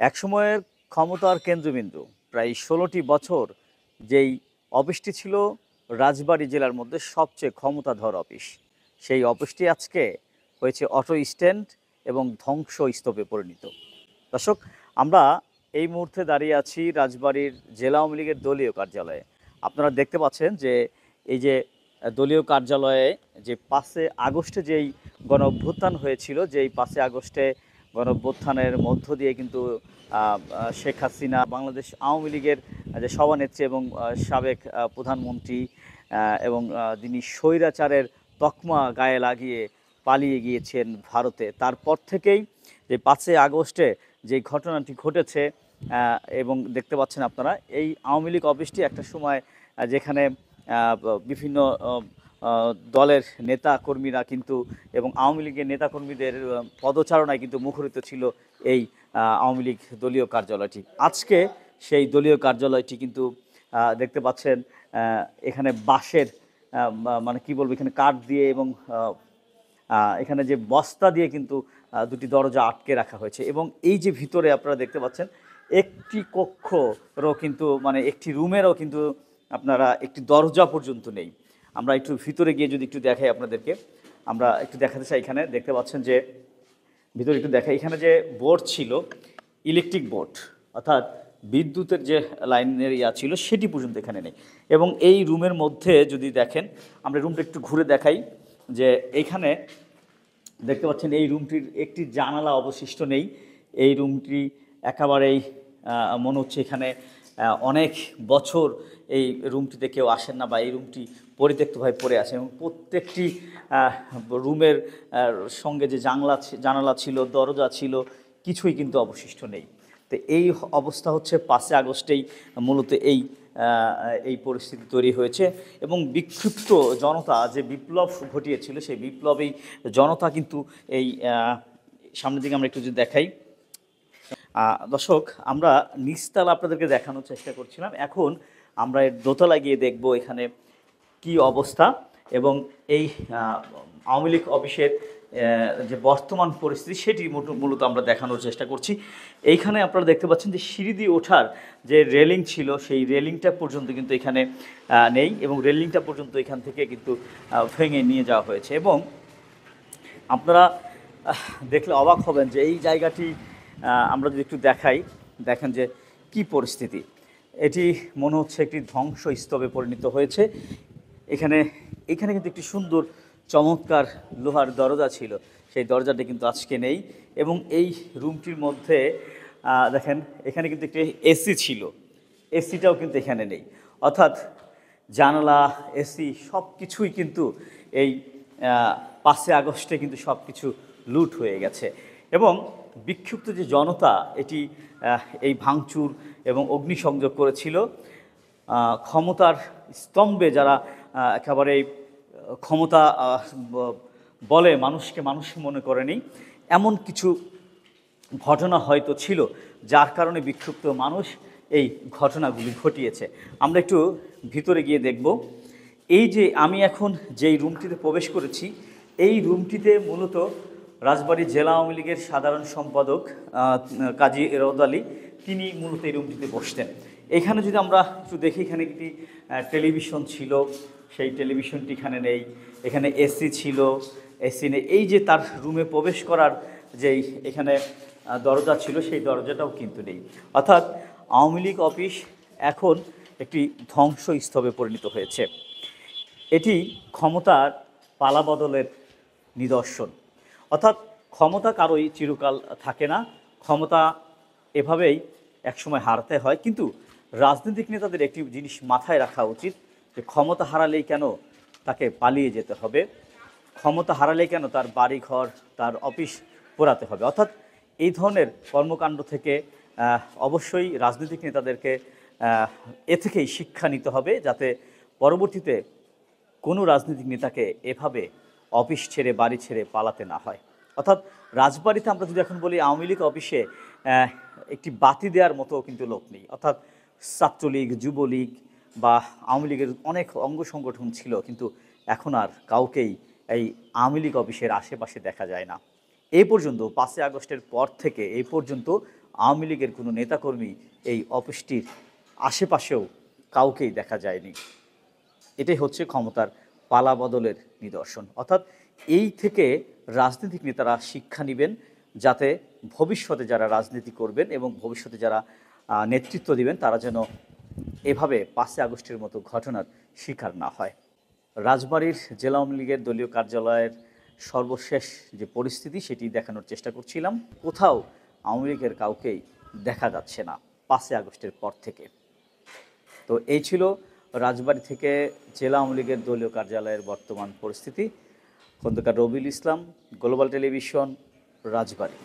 একসময়ের ক্ষমতার কেন্দ্রবিন্দু প্রায় ১৬টি বছর যেই অফিসটি ছিল রাজবাড়ী জেলার মধ্যে সবচেয়ে ক্ষমতাধর অফিস, সেই অফিসটি আজকে হয়েছে অটো স্ট্যান্ড এবং ধ্বংসস্তূপে পরিণত। দর্শক, আমরা এই মুহূর্তে দাঁড়িয়ে আছি রাজবাড়ীর জেলা আওয়ামী লীগের দলীয় কার্যালয়ে। আপনারা দেখতে পাচ্ছেন যে এই যে দলীয় কার্যালয়ে যে ৫ আগস্টে যেই গণ অভ্যুত্থান হয়েছিল, যেই ৫ আগস্টে গণ অভ্যুত্থানের মধ্য দিয়ে কিন্তু শেখ হাসিনা বাংলাদেশ আওয়ামী লীগের যে সভানেত্রী এবং সাবেক প্রধানমন্ত্রী এবং যিনি স্বৈরাচারের তকমা গায়ে লাগিয়ে পালিয়ে গিয়েছেন ভারতে, তারপর থেকেই যে ৫ আগস্টে যে ঘটনাটি ঘটেছে এবং দেখতে পাচ্ছেন আপনারা এই আওয়ামী লীগ অফিসটি একটা সময় যেখানে বিভিন্ন দলের নেতা কর্মীরা কিন্তু এবং আওয়ামী লীগের নেতাকর্মীদের পদচারণায় কিন্তু মুখরিত ছিল এই আওয়ামী লীগ দলীয় কার্যালয়টি। আজকে সেই দলীয় কার্যালয়টি কিন্তু দেখতে পাচ্ছেন এখানে বাঁশের মানে কি বলবো, এখানে কাঠ দিয়ে এবং এখানে যে বস্তা দিয়ে কিন্তু দুটি দরজা আটকে রাখা হয়েছে এবং এই যে ভিতরে আপনারা দেখতে পাচ্ছেন একটি কক্ষরও কিন্তু মানে একটি রুমেরও কিন্তু আপনারা একটি দরজা পর্যন্ত নেই। আমরা একটু ভিতরে গিয়ে যদি একটু দেখাই আপনাদেরকে, আমরা একটু দেখাতে চাই। এখানে দেখতে পাচ্ছেন যে ভিতরে একটু দেখাই, এখানে যে বোর্ড ছিল ইলেকট্রিক বোর্ড, অর্থাৎ বিদ্যুতের যে লাইনের ছিল সেটি পর্যন্ত এখানে নেই। এবং এই রুমের মধ্যে যদি দেখেন, আমরা রুমটা একটু ঘুরে দেখাই, যে এইখানে দেখতে পাচ্ছেন এই রুমটির একটি জানালা অবশিষ্ট নেই। এই রুমটি একেবারেই মনে হচ্ছে এখানে অনেক বছর এই রুমটিতে কেউ আসেন না বা এই রুমটি পরিত্যক্তভাবে পড়ে আছে এবং প্রত্যেকটি রুমের সঙ্গে যে জানালা ছিল, দরজা ছিল, কিছুই কিন্তু অবশিষ্ট নেই। তো এই অবস্থা হচ্ছে ৫ আগস্টেই মূলত এই পরিস্থিতি তৈরি হয়েছে এবং বিক্ষিপ্ত জনতা যে বিপ্লব ঘটিয়েছিল সেই বিপ্লবেই জনতা কিন্তু এই সামনের দিকে আমরা একটু যদি দেখাই, দর্শক, আমরা নিচতলা আপনাদেরকে দেখানোর চেষ্টা করছিলাম। এখন আমরা এর দোতলায় গিয়ে দেখব এখানে কি অবস্থা এবং এই আওয়ামী লীগ অফিসের যে বর্তমান পরিস্থিতি সেটি মূলত আমরা দেখানোর চেষ্টা করছি। এইখানে আপনারা দেখতে পাচ্ছেন যে সিঁড়ি দিয়ে ওঠার যে রেলিং ছিল সেই রেলিংটা পর্যন্ত কিন্তু এখানে নেই এবং রেলিংটা পর্যন্ত এখান থেকে কিন্তু ভেঙে নিয়ে যাওয়া হয়েছে এবং আপনারা দেখলে অবাক হবেন যে এই জায়গাটি আমরা যদি একটু দেখাই, দেখেন যে কি পরিস্থিতি। এটি মনে হচ্ছে একটি ধ্বংসস্তূপে পরিণত হয়েছে। এখানে কিন্তু একটি সুন্দর চমৎকার লোহার দরজা ছিল, সেই দরজাটি কিন্তু আজকে নেই এবং এই রুমটির মধ্যে দেখেন এখানে কিন্তু একটি এসি ছিল, এসিটাও কিন্তু এখানে নেই। অর্থাৎ জানালা, এসি সব কিছুই কিন্তু এই ৫ আগস্টে কিন্তু সব কিছু লুট হয়ে গেছে এবং বিক্ষুব্ধ যে জনতা এটি এই ভাঙচুর এবং অগ্নিসংযোগ করেছিল। ক্ষমতার স্তম্ভে যারা একেবারে ক্ষমতা বলে মানুষকে মানুষ মনে করেনি, এমন কিছু ঘটনা হয়তো ছিল যার কারণে বিক্ষুব্ধ মানুষ এই ঘটনাগুলি ঘটিয়েছে। আমরা একটু ভিতরে গিয়ে দেখব। এই যে আমি এখন যেই রুমটিতে প্রবেশ করেছি, এই রুমটিতে মূলত রাজবাড়ী জেলা আওয়ামী লীগের সাধারণ সম্পাদক কাজী এরওয়াদ আলী তিনি মূলত এই রুমটিতে বসতেন। এখানে যদি আমরা একটু দেখি, এখানে একটি টেলিভিশন ছিল, সেই টেলিভিশনটি এখানে নেই। এখানে এসি ছিল, এসি নেই। এই যে তার রুমে প্রবেশ করার যেই এখানে দরজা ছিল সেই দরজাটাও কিন্তু নেই। অর্থাৎ আওয়ামী লীগ অফিস এখন একটি ধ্বংসস্তূপে পরিণত হয়েছে। এটি ক্ষমতার পালাবদলের নিদর্শন। অর্থাৎ ক্ষমতা কারোই চিরকাল থাকে না, ক্ষমতা এভাবেই একসময় হারাতে হয়। কিন্তু রাজনৈতিক নেতাদের একটি জিনিস মাথায় রাখা উচিত যে ক্ষমতা হারালেই কেন তাকে পালিয়ে যেতে হবে, ক্ষমতা হারালেই কেন তার বাড়িঘর, তার অফিস পোড়াতে হবে। অর্থাৎ এই ধরনের কর্মকাণ্ড থেকে অবশ্যই রাজনৈতিক নেতাদেরকে এ থেকেই শিক্ষা নিতে হবে, যাতে পরবর্তীতে কোনো রাজনৈতিক নেতাকে এভাবে অফিস ছেড়ে, বাড়ি ছেড়ে পালাতে না হয়। অর্থাৎ রাজবাড়িতে আমরা যদি এখন বলি আওয়ামী লীগ অফিসে একটি বাতি দেওয়ার মতো কিন্তু লোক নেই। অর্থাৎ ছাত্রলীগ, যুবলীগ বা আওয়ামী লীগের অনেক অঙ্গ সংগঠন ছিল, কিন্তু এখন আর কাউকেই এই আওয়ামী লীগ অফিসের আশেপাশে দেখা যায় না। এই পর্যন্ত ৫ আগস্টের পর থেকে এই পর্যন্ত আওয়ামী লীগের কোনো নেতাকর্মী এই অফিসটির আশেপাশেও কাউকেই দেখা যায়নি। এটাই হচ্ছে ক্ষমতার পালাবদলের নিদর্শন। অর্থাৎ এই থেকে রাজনৈতিক নেতারা শিক্ষা নেবেন, যাতে ভবিষ্যতে যারা রাজনীতি করবেন এবং ভবিষ্যতে যারা নেতৃত্ব দিবেন তারা যেন এভাবে 5ই আগস্টের মতো ঘটনার শিকার না হয়। রাজবাড়ীর জেলা আওয়ামী লীগের দলীয় কার্যালয়ের সর্বশেষ যে পরিস্থিতি সেটি দেখানোর চেষ্টা করছিলাম। কোথাও আওয়ামী লীগের কাউকেই দেখা যাচ্ছে না 5ই আগস্টের পর থেকে। তো এই ছিল রাজবাড়ী থেকে জেলা আওয়ামী লীগের দলীয় কার্যালয়ের বর্তমান পরিস্থিতি। খন্দকার রবিউল ইসলাম, গ্লোবাল টেলিভিশন, রাজবাড়ী।